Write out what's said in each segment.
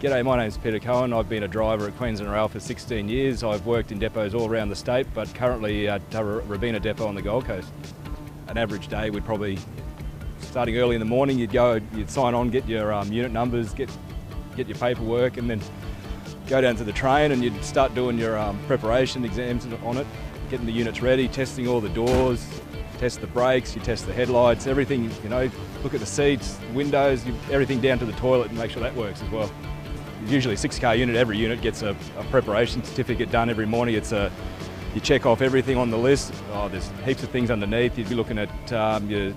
G'day, my name's Peter Cohen. I've been a driver at Queensland Rail for 16 years. I've worked in depots all around the state, but currently at Robina depot on the Gold Coast. An average day would probably, starting early in the morning, you'd sign on, get your unit numbers, get your paperwork, and then go down to the train and you'd start doing your preparation exams on it, getting the units ready, testing all the doors, test the brakes, you test the headlights, everything, look at the seats, windows, everything down to the toilet and make sure that works as well. Usually a 6-car unit, every unit gets a preparation certificate done every morning. You check off everything on the list. There's heaps of things underneath. You'd be looking at your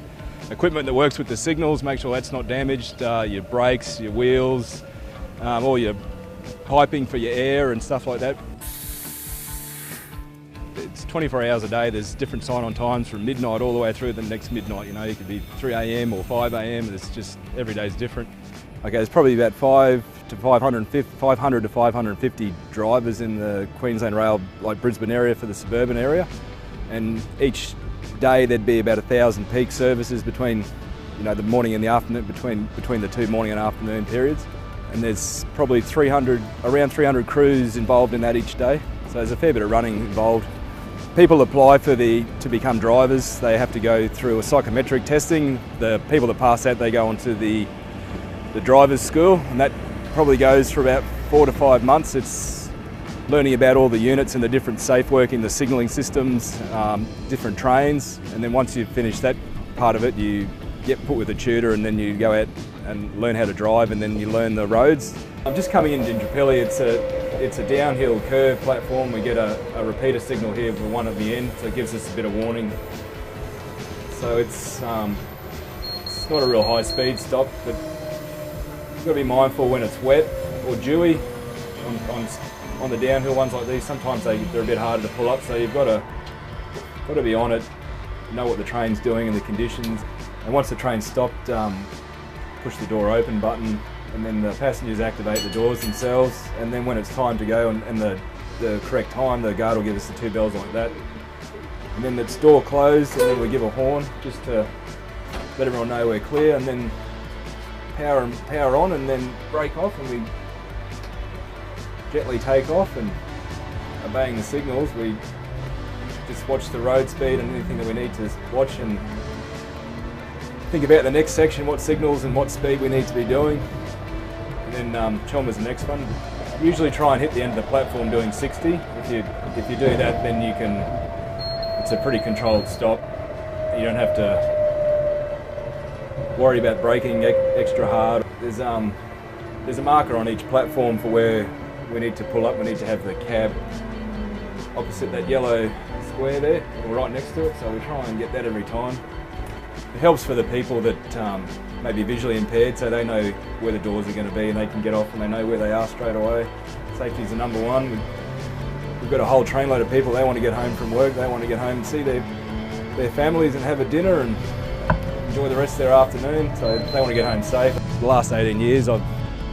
equipment that works with the signals, make sure that's not damaged, your brakes, your wheels, all your piping for your air and stuff like that. It's 24 hours a day. There's different sign-on times from midnight all the way through the next midnight. It could be 3 a.m. or 5 a.m. It's just, every day's different. Okay, there's probably about 500 to 550 drivers in the Queensland Rail, like Brisbane area for the suburban area. And each day there'd be about 1,000 peak services between, the morning and the afternoon, between the 2 morning and afternoon periods. And there's probably around 300 crews involved in that each day. So there's a fair bit of running involved. People apply to become drivers. They have to go through a psychometric testing. The people that pass that, they go onto the driver's school, and that probably goes for about 4 to 5 months. It's learning about all the units and the different safe working, the signalling systems, different trains, and then once you've finished that part of it, you get put with a tutor and then you go out and learn how to drive, and then you learn the roads. I'm just coming into Indooroopilly. It's a downhill curve platform. We get a repeater signal here for one at the end, so it gives us a bit of warning. So it's not a real high speed stop, but you've got to be mindful when it's wet or dewy on the downhill ones like these. Sometimes they're a bit harder to pull up, so you've got to be on it, know what the train's doing and the conditions. And once the train's stopped, push the door open button, and then the passengers activate the doors themselves. And then when it's time to go and the correct time, the guard will give us the 2 bells like that. And then it's door closed, and then we give a horn just to let everyone know we're clear, and then power on, and then brake off, and we gently take off, and obeying the signals, we just watch the road speed and anything that we need to watch, and think about the next section, what signals and what speed we need to be doing, and then Chelmer's the next one. Usually try and hit the end of the platform doing 60. If you do that, then it's a pretty controlled stop. You don't have to worry about braking extra hard. There's a marker on each platform for where we need to pull up. We need to have the cab opposite that yellow square there, or right next to it, so we try and get that every time. It helps for the people that may be visually impaired, so they know where the doors are going to be and they can get off and they know where they are straight away. Safety is the number one. We've got a whole trainload of people. They want to get home from work, they want to get home and see their families and have a dinner and enjoy the rest of their afternoon, so they want to get home safe. The last 18 years I've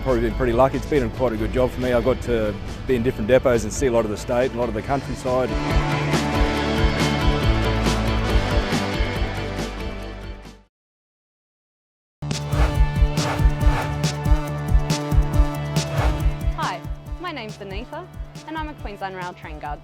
probably been pretty lucky. It's been quite a good job for me. I've got to be in different depots and see a lot of the state, a lot of the countryside. Hi, my name's Anita and I'm a Queensland Rail train guard.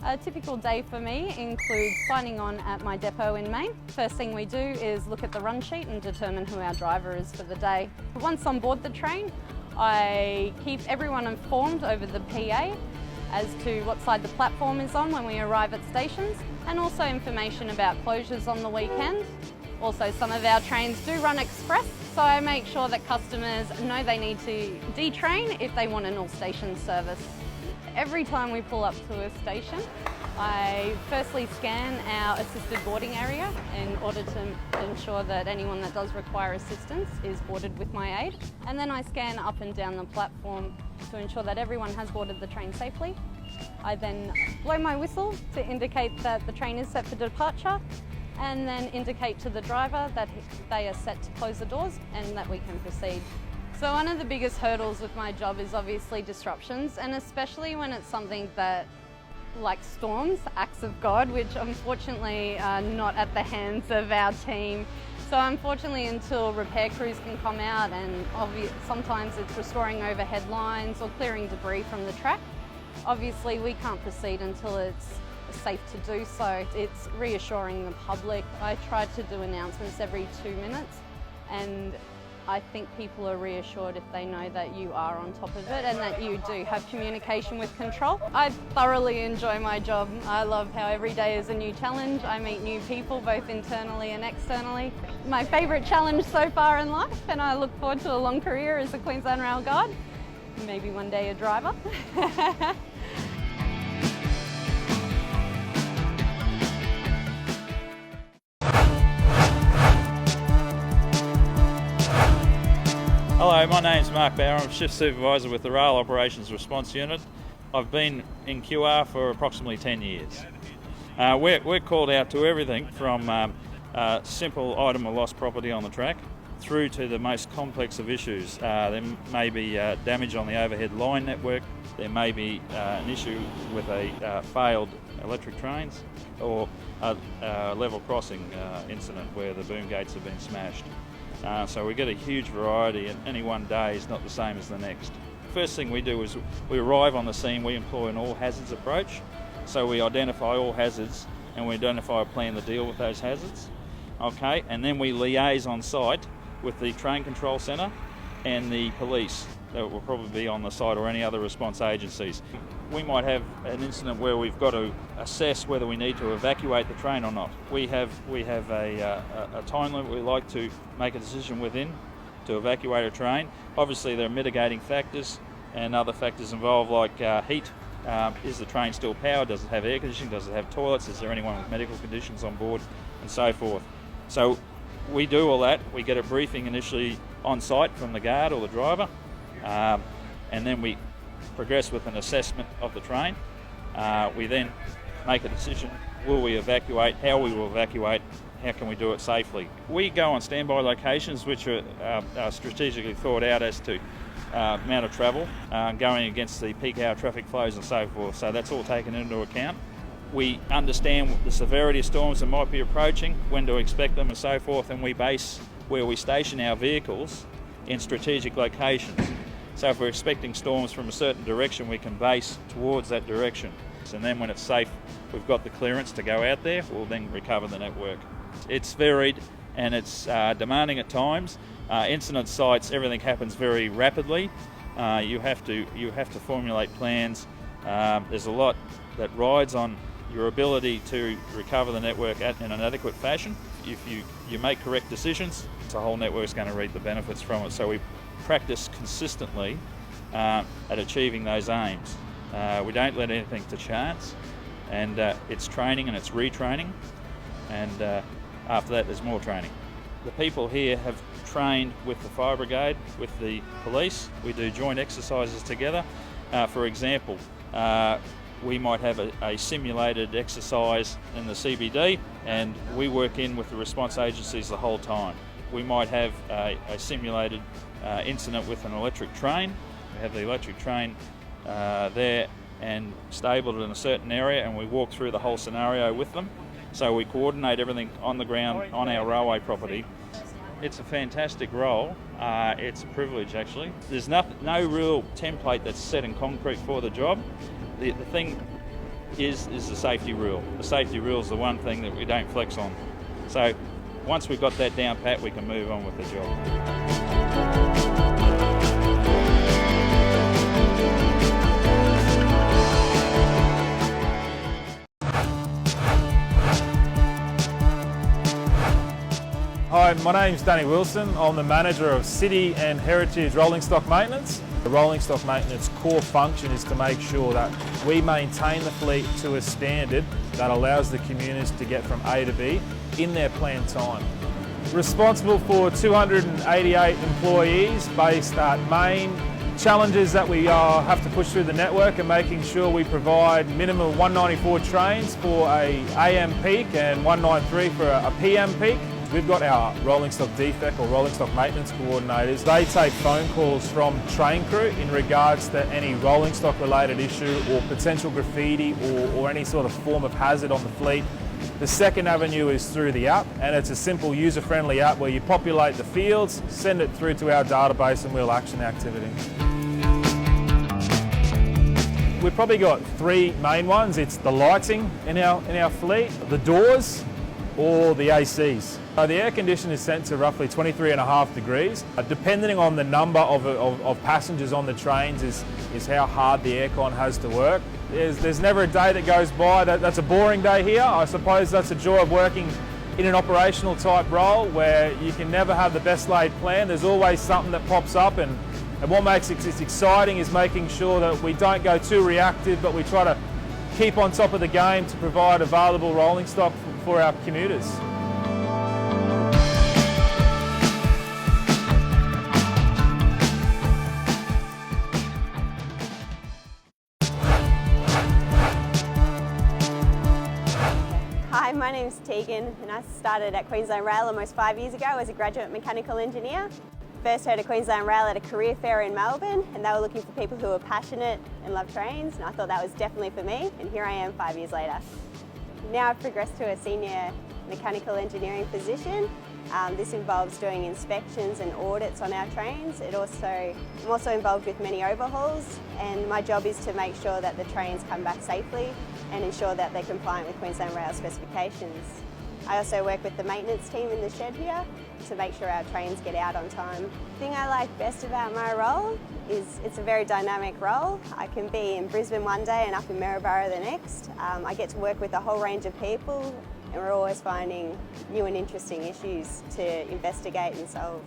A typical day for me includes signing on at my depot in Maine. First thing we do is look at the run sheet and determine who our driver is for the day. Once on board the train, I keep everyone informed over the PA as to what side the platform is on when we arrive at stations, and also information about closures on the weekend. Also, some of our trains do run express, so I make sure that customers know they need to detrain if they want an all-station service. Every time we pull up to a station, I firstly scan our assisted boarding area in order to ensure that anyone that does require assistance is boarded with my aid. And then I scan up and down the platform to ensure that everyone has boarded the train safely. I then blow my whistle to indicate that the train is set for departure, and then indicate to the driver that they are set to close the doors and that we can proceed. So one of the biggest hurdles with my job is obviously disruptions, and especially when it's something that, like storms, acts of God, which unfortunately are not at the hands of our team. So So unfortunately, until repair crews can come out, and sometimes it's restoring overhead lines or clearing debris from the track, obviously we can't proceed until it's safe to do so. It's reassuring the public. I try to do announcements every 2 minutes, and I think people are reassured if they know that you are on top of it and that you do have communication with control. I thoroughly enjoy my job. I love how every day is a new challenge. I meet new people both internally and externally. My favourite challenge so far in life, and I look forward to a long career as a Queensland Rail guard. Maybe one day a driver. Hello, my name's Mark Bauer. I'm Shift Supervisor with the Rail Operations Response Unit. I've been in QR for approximately 10 years. We're called out to everything from simple item of lost property on the track through to the most complex of issues. There may be damage on the overhead line network, there may be an issue with a failed electric trains, or a level crossing incident where the boom gates have been smashed. So we get a huge variety, and any one day is not the same as the next. First thing we do is we arrive on the scene, we employ an all hazards approach. So we identify all hazards and we identify a plan to deal with those hazards. Okay, and then we liaise on site with the train control centre and the police that will probably be on the site, or any other response agencies. We might have an incident where we've got to assess whether we need to evacuate the train or not. We have a time limit we like to make a decision within to evacuate a train. Obviously there are mitigating factors and other factors involved, like heat. Is the train still powered? Does it have air conditioning? Does it have toilets? Is there anyone with medical conditions on board? And so forth. So we do all that. We get a briefing initially on site from the guard or the driver, and then we progress with an assessment of the train. We then make a decision: will we evacuate? How we will evacuate? How can we do it safely? We go on standby locations which are strategically thought out as to amount of travel, going against the peak hour traffic flows and so forth. So that's all taken into account. We understand the severity of storms that might be approaching, when to expect them and so forth, and we base where we station our vehicles in strategic locations. So if we're expecting storms from a certain direction, we can base towards that direction. And then when it's safe, we've got the clearance to go out there, we'll then recover the network. It's varied and it's demanding at times. Incident sites, everything happens very rapidly. You have to formulate plans. There's a lot that rides on your ability to recover the network in an adequate fashion. If you make correct decisions, the whole network's going to reap the benefits from it. So we practice consistently at achieving those aims. We don't let anything to chance, and it's training and it's retraining, and after that there's more training. The people here have trained with the fire brigade, with the police. We do joint exercises together. For example, we might have a simulated exercise in the CBD, and we work in with the response agencies the whole time. We might have a simulated incident with an electric train. We have the electric train there and stabled in a certain area, and we walk through the whole scenario with them. So we coordinate everything on the ground on our railway property. It's a fantastic role. It's a privilege, actually. There's no real template that's set in concrete for the job. The thing is the safety rule. The safety rule is the one thing that we don't flex on. So once we've got that down pat, we can move on with the job. Hi, my name's Danny Wilson. I'm the manager of City and Heritage Rolling Stock Maintenance. The rolling stock maintenance core function is to make sure that we maintain the fleet to a standard that allows the commuters to get from A to B in their planned time. Responsible for 288 employees based at Main. Challenges that we have to push through the network and making sure we provide minimum 194 trains for a AM peak and 193 for a PM peak. We've got our rolling stock defect or rolling stock maintenance coordinators. They take phone calls from train crew in regards to any rolling stock related issue or potential graffiti or any sort of form of hazard on the fleet. The second avenue is through the app, and it's a simple user-friendly app where you populate the fields, send it through to our database and we'll action the activity. We've probably got three main ones. It's the lighting in our fleet, the doors, or the ACs. The air condition is set to roughly 23.5 degrees. Depending on the number of passengers on the trains is how hard the aircon has to work. There's never a day that goes by that's a boring day here. I suppose that's the joy of working in an operational type role where you can never have the best laid plan. There's always something that pops up, and what makes it exciting is making sure that we don't go too reactive, but we try to keep on top of the game to provide available rolling stock for our commuters. Hi, my name's Tegan and I started at Queensland Rail almost 5 years ago as a graduate mechanical engineer. First heard of Queensland Rail at a career fair in Melbourne, and they were looking for people who were passionate and love trains, and I thought that was definitely for me, and here I am 5 years later. Now I've progressed to a senior mechanical engineering position. This involves doing inspections and audits on our trains. I'm also involved with many overhauls, and my job is to make sure that the trains come back safely and ensure that they're compliant with Queensland Rail specifications. I also work with the maintenance team in the shed here to make sure our trains get out on time. The thing I like best about my role is it's a very dynamic role. I can be in Brisbane one day and up in Maryborough the next. I get to work with a whole range of people, and we're always finding new and interesting issues to investigate and solve.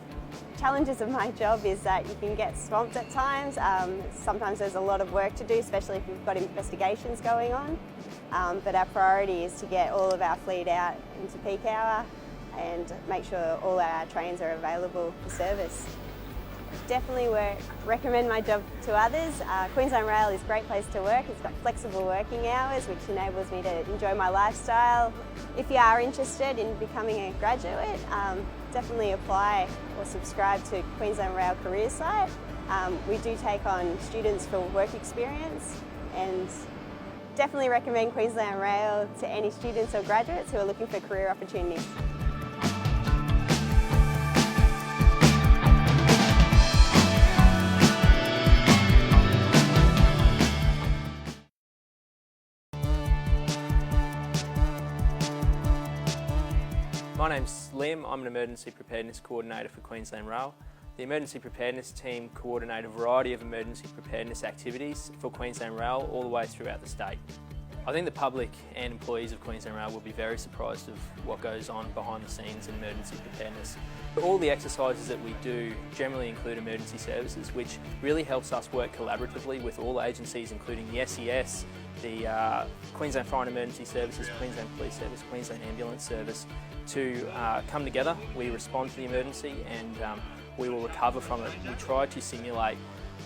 Challenges of my job is that you can get swamped at times. Sometimes there's a lot of work to do, especially if you've got investigations going on. But our priority is to get all of our fleet out into peak hour and make sure all our trains are available for service. Definitely recommend my job to others. Queensland Rail is a great place to work. It's got flexible working hours, which enables me to enjoy my lifestyle. If you are interested in becoming a graduate, definitely apply or subscribe to Queensland Rail career site. We do take on students for work experience, and definitely recommend Queensland Rail to any students or graduates who are looking for career opportunities. My name's Liam. I'm an Emergency Preparedness Coordinator for Queensland Rail. The Emergency Preparedness team coordinate a variety of emergency preparedness activities for Queensland Rail all the way throughout the state. I think the public and employees of Queensland Rail will be very surprised of what goes on behind the scenes in emergency preparedness. All the exercises that we do generally include emergency services, which really helps us work collaboratively with all agencies, including the SES, the Queensland Fire and Emergency Services, Queensland Police Service, Queensland Ambulance Service, to come together. We respond to the emergency and we will recover from it. We try to simulate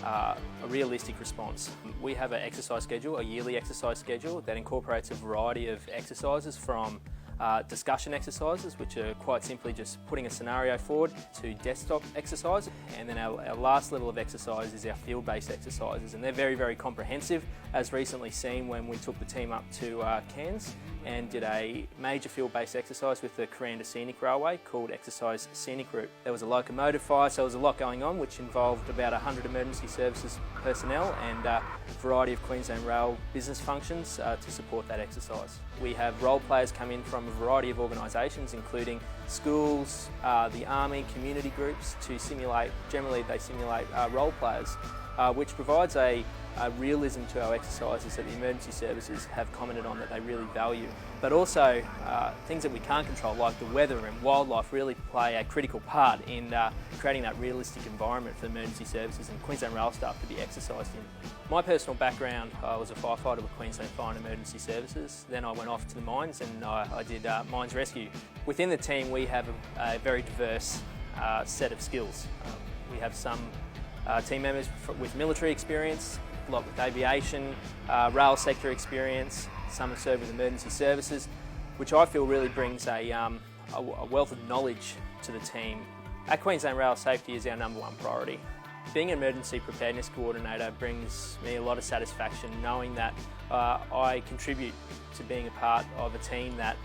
a realistic response. We have an exercise schedule, a yearly exercise schedule that incorporates a variety of exercises from discussion exercises, which are quite simply just putting a scenario forward, to desktop exercise, and then our last level of exercise is our field-based exercises, and they're very, very comprehensive, as recently seen when we took the team up to Cairns and did a major field-based exercise with the Scenic Railway called Exercise Scenic Route. There was a locomotive fire, so there was a lot going on, which involved about 100 emergency services personnel and a variety of Queensland Rail business functions to support that exercise. We have role players come in from a variety of organisations, including schools, the army, community groups, to simulate, generally they simulate role players, which provides a realism to our exercises that the emergency services have commented on that they really value. But also things that we can't control, like the weather and wildlife, really play a critical part in creating that realistic environment for emergency services and Queensland Rail staff to be exercised in. My personal background, I was a firefighter with Queensland Fire and Emergency Services. Then I went off to the mines and I did mines rescue. Within the team we have a very diverse set of skills. We have some team members with military experience, a lot with aviation, rail sector experience. Some have served with emergency services, which I feel really brings a wealth of knowledge to the team. At Queensland Rail, safety is our #1 priority. Being an emergency preparedness coordinator brings me a lot of satisfaction knowing that I contribute to being a part of a team that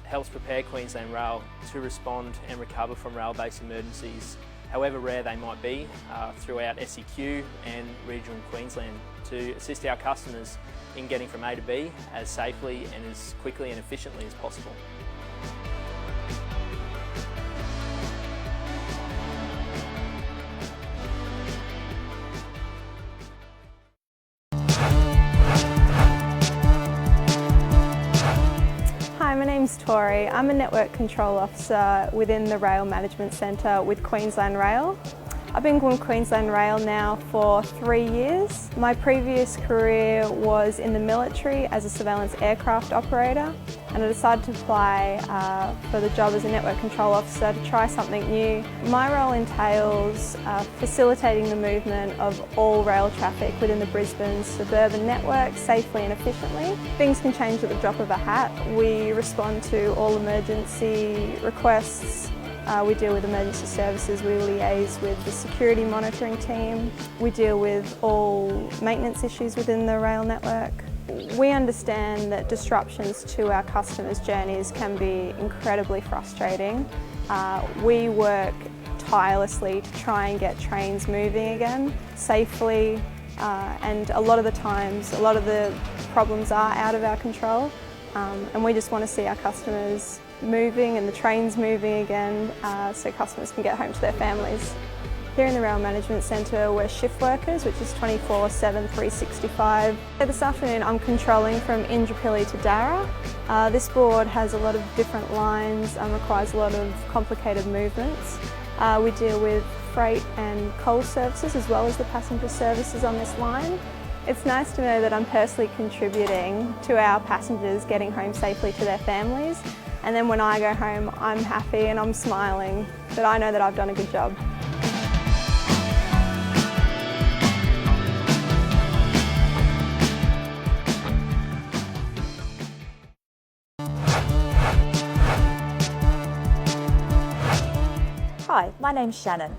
helps prepare Queensland Rail to respond and recover from rail-based emergencies, however rare they might be, throughout SEQ and regional Queensland, to assist our customers in getting from A to B as safely and as quickly and efficiently as possible. Hi, my name's Tori. I'm a Network Control Officer within the Rail Management Centre with Queensland Rail. I've been with Queensland Rail now for 3 years. My previous career was in the military as a surveillance aircraft operator, and I decided to apply for the job as a Network Control Officer to try something new. My role entails facilitating the movement of all rail traffic within the Brisbane suburban network safely and efficiently. Things can change at the drop of a hat. We respond to all emergency requests. We deal with emergency services, we liaise with the security monitoring team, we deal with all maintenance issues within the rail network. We understand that disruptions to our customers' journeys can be incredibly frustrating. We work tirelessly to try and get trains moving again safely, and a lot of the times, a lot of the problems are out of our control, and we just want to see our customers moving and the trains moving again, so customers can get home to their families. Here in the Rail Management Centre we're shift workers, which is 24/7, 365. This afternoon I'm controlling from Indooroopilly to Darra. This board has a lot of different lines and requires a lot of complicated movements. We deal with freight and coal services as well as the passenger services on this line. It's nice to know that I'm personally contributing to our passengers getting home safely to their families. And then when I go home, I'm happy and I'm smiling that I know that I've done a good job. Hi, my name's Shannon.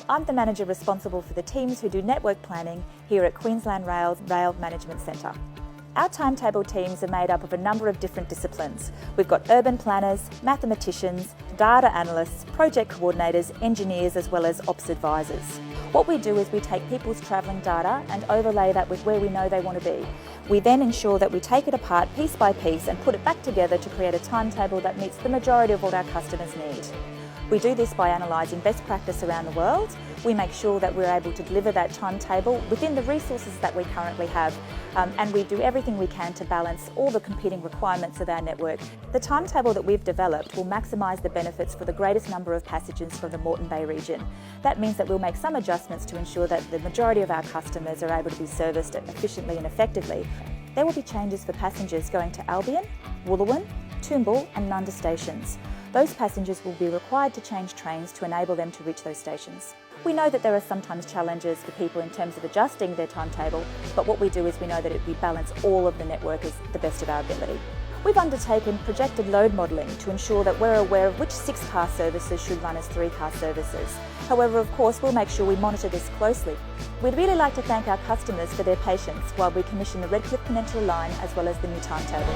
I'm the manager responsible for the teams who do network planning here at Queensland Rail's Rail Management Centre. Our timetable teams are made up of a number of different disciplines. We've got urban planners, mathematicians, data analysts, project coordinators, engineers, as well as ops advisors. What we do is we take people's travelling data and overlay that with where we know they want to be. We then ensure that we take it apart piece by piece and put it back together to create a timetable that meets the majority of what our customers need. We do this by analysing best practice around the world. We make sure that we're able to deliver that timetable within the resources that we currently have, and we do everything we can to balance all the competing requirements of our network. The timetable that we've developed will maximise the benefits for the greatest number of passengers from the Moreton Bay region. That means that we'll make some adjustments to ensure that the majority of our customers are able to be serviced efficiently and effectively. There will be changes for passengers going to Albion, Wooloowin, Toombul and Nunda stations. Those passengers will be required to change trains to enable them to reach those stations. We know that there are sometimes challenges for people in terms of adjusting their timetable, but what we do is we know that we balance all of the network as the best of our ability. We've undertaken projected load modelling to ensure that we're aware of which 6-car services should run as 3-car services. However, of course, we'll make sure we monitor this closely. We'd really like to thank our customers for their patience while we commission the Redcliffe Peninsula line as well as the new timetable.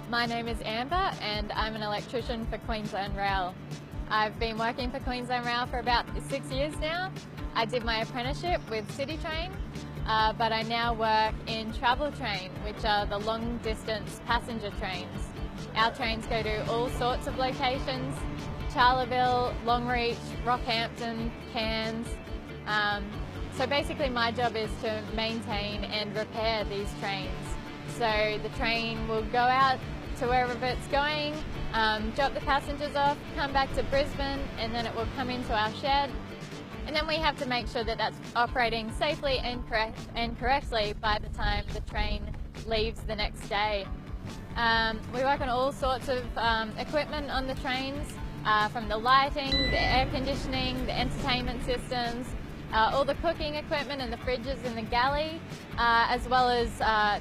My name is Amber and I'm an electrician for Queensland Rail. I've been working for Queensland Rail for about 6 years now. I did my apprenticeship with City Train, but I now work in Travel Train, which are the long distance passenger trains. Our trains go to all sorts of locations: Charleville, Longreach, Rockhampton, Cairns. So basically my job is to maintain and repair these trains. So the train will go out to wherever it's going, drop the passengers off, come back to Brisbane, and then it will come into our shed. And then we have to make sure that that's operating safely and correctly by the time the train leaves the next day. We work on all sorts of equipment on the trains, from the lighting, the air conditioning, the entertainment systems, all the cooking equipment and the fridges in the galley, as well as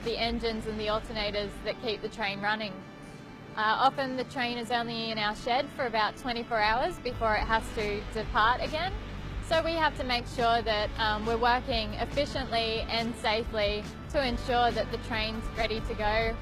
the engines and the alternators that keep the train running. Often the train is only in our shed for about 24 hours before it has to depart again. So we have to make sure that we're working efficiently and safely to ensure that the train's ready to go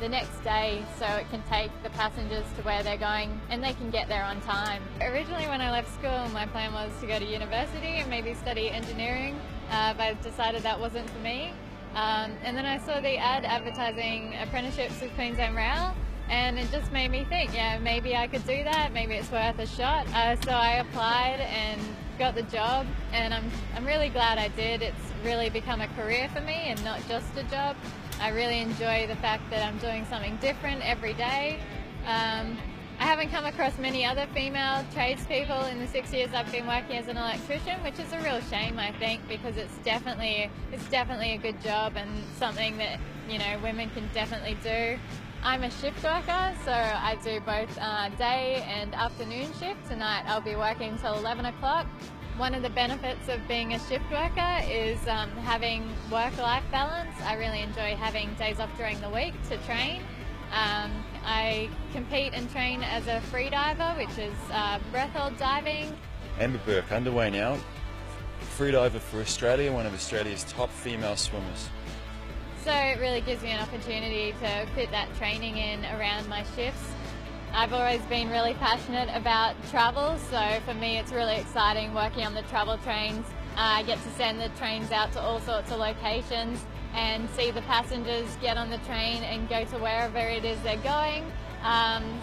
the next day, so it can take the passengers to where they're going and they can get there on time. Originally when I left school, my plan was to go to university and maybe study engineering, but I decided that wasn't for me. And then I saw the ad advertising apprenticeships with Queensland Rail, and it just made me think, yeah, maybe I could do that, maybe it's worth a shot. So I applied and got the job, and I'm really glad I did. It's really become a career for me and not just a job. I really enjoy the fact that I'm doing something different every day. I haven't come across many other female tradespeople in the 6 years I've been working as an electrician, which is a real shame, I think, because it's definitely a good job and something that, you know, women can definitely do. I'm a shift worker, so I do both day and afternoon shift. Tonight I'll be working till 11 o'clock. One of the benefits of being a shift worker is having work-life balance. I really enjoy having days off during the week to train. I compete and train as a free diver, which is breath hold diving. Amber Burke, underway now. Free diver for Australia, one of Australia's top female swimmers. So it really gives me an opportunity to fit that training in around my shifts. I've always been really passionate about travel, so for me it's really exciting working on the travel trains. I get to send the trains out to all sorts of locations and see the passengers get on the train and go to wherever it is they're going.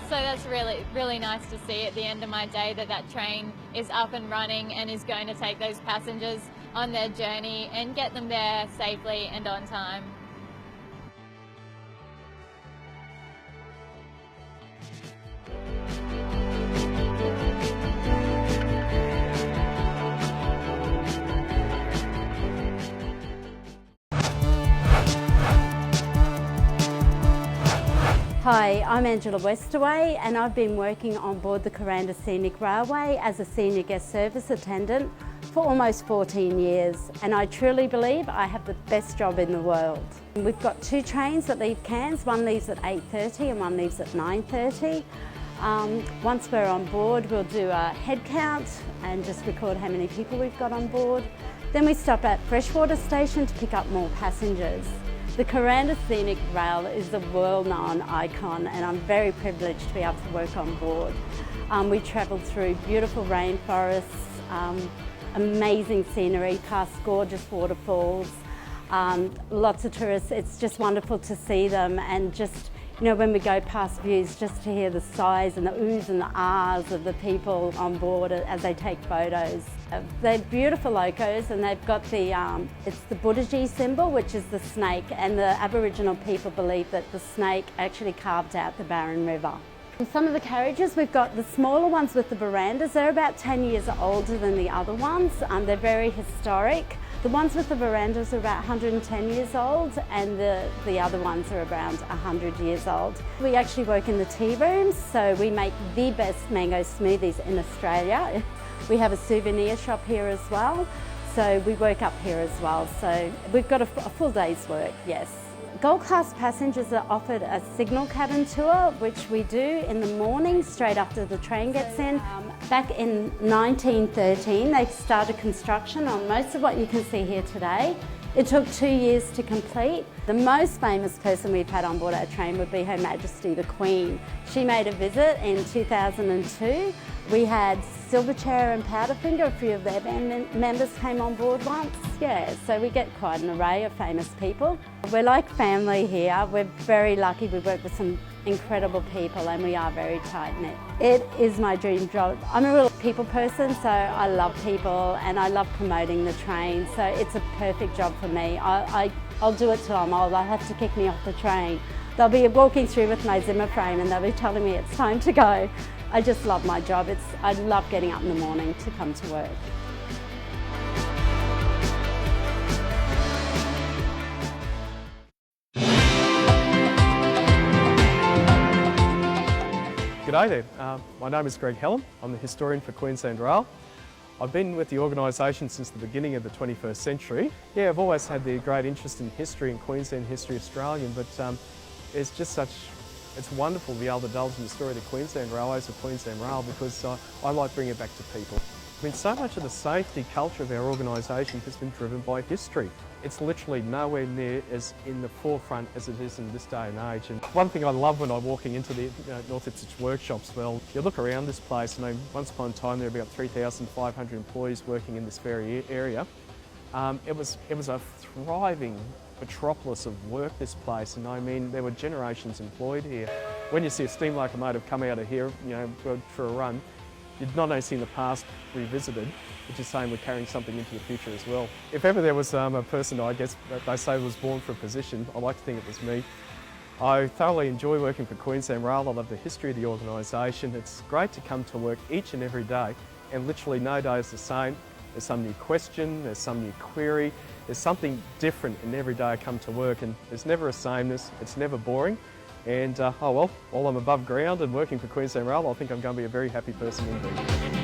So that's really nice to see at the end of my day that that train is up and running and is going to take those passengers on their journey and get them there safely and on time. Hi, I'm Angela Westaway and I've been working on board the Queensland Scenic Railway as a senior guest service attendant for almost 14 years, and I truly believe I have the best job in the world. We've got two trains that leave Cairns, one leaves at 8:30 and one leaves at 9:30. Once we're on board, we'll do a head count and just record how many people we've got on board. Then we stop at Freshwater Station to pick up more passengers. The Queensland Scenic Rail is a world-known icon, and I'm very privileged to be able to work on board. We travel through beautiful rainforests, amazing scenery, past gorgeous waterfalls, lots of tourists. It's just wonderful to see them, and just, you know, when we go past views, just to hear the sighs and the oohs and the ahs of the people on board as they take photos. They're beautiful locos, and they've got the, it's the Buddhaji symbol, which is the snake, and the Aboriginal people believe that the snake actually carved out the Barron River. Some of the carriages, we've got the smaller ones with the verandas. They're about 10 years older than the other ones. They're very historic. The ones with the verandas are about 110 years old, and the other ones are around 100 years old. We actually work in the tea rooms, so we make the best mango smoothies in Australia. We have a souvenir shop here as well, so we work up here as well. So we've got a full day's work, yes. Gold Class passengers are offered a signal cabin tour, which we do in the morning straight after the train gets in. Back in 1913, they started construction on most of what you can see here today. It took 2 years to complete. The most famous person we've had on board our train would be Her Majesty the Queen. She made a visit in 2002. We had Silverchair and Powderfinger, a few of their band members came on board once. Yeah, so we get quite an array of famous people. We're like family here. We're very lucky. We work with some incredible people, and we are very tight-knit. It is my dream job. I'm a real people person, so I love people and I love promoting the train, so it's a perfect job for me. I'll do it till I'm old. They'll have to kick me off the train. They'll be walking through with my Zimmer frame and they'll be telling me it's time to go. I just love my job. I love getting up in the morning to come to work. G'day there, my name is Greg Hellam. I'm the historian for Queensland Rail. I've been with the organisation since the beginning of the 21st century. Yeah, I've always had the great interest in history and Queensland history Australian, but there's just such It's wonderful to be able to divulge in the story of the Queensland Railways of Queensland Rail because I like bringing it back to people. I mean, so much of the safety culture of our organisation has been driven by history. It's literally nowhere near as in the forefront as it is in this day and age. And one thing I love when I'm walking into the North Ipswich workshops, well, you look around this place, and once upon a time there were about 3,500 employees working in this very area. It was a thriving metropolis of work, this place, and I mean there were generations employed here. When you see a steam locomotive come out of here, for a run, you'd not only seen the past revisited, but you're saying we're carrying something into the future as well. If ever there was a person, I guess, that they say was born for a position, I like to think it was me. I thoroughly enjoy working for Queensland Rail. I love the history of the organisation. It's great to come to work each and every day, and literally no day is the same. There's some new question, there's some new query, there's something different in every day I come to work, and there's never a sameness, it's never boring. And while I'm above ground and working for Queensland Rail, I think I'm going to be a very happy person indeed.